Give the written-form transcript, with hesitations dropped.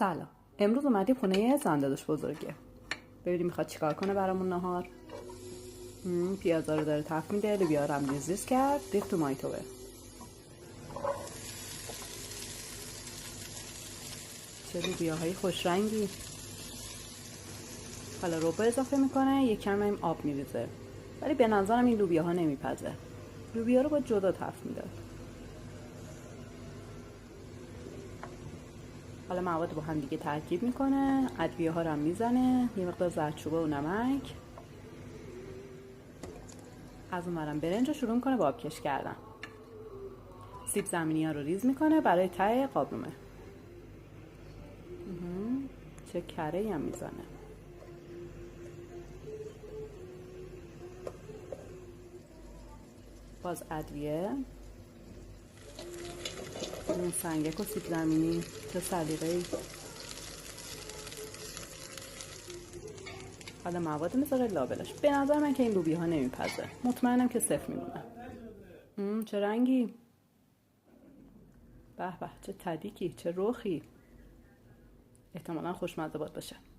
سلام. امروز اومدیم خونه زنداداش بزرگه. ببینیم میخواد چیکار کنه برامون نهار. پیازا رو داره تفت میده، لوبیا رو هم ریز کرد، ریخت تو مایتوه. چه لوبیاهای خوش رنگی. حالا ربع اضافه میکنه، یک کم هم آب میریزه. ولی به نظرم این لوبیاها نمیپزه. لوبیا رو با جدا تفت میده. حالا مواد با هم دیگه ترکیب میکنه، ادویه ها رو هم میزنه، یه مقدار زردچوبه و نمک. از اونورم برنج رو شروع میکنه با آبکش کردن. سیب زمینی ها رو ریز میکنه برای ته قابلمه. چه کره‌ای هم میزنه. باز ادویه، سنگک و سیب زمینی. چه سلیقه‌ای. حالا مواد میذاره لابلاش. به نظر من که این لوبیا ها نمیپزه. مطمئنم که صفر میمونه. چه رنگی. به به، چه تدیکی، چه رخی. احتمالا خوشمزه باشه.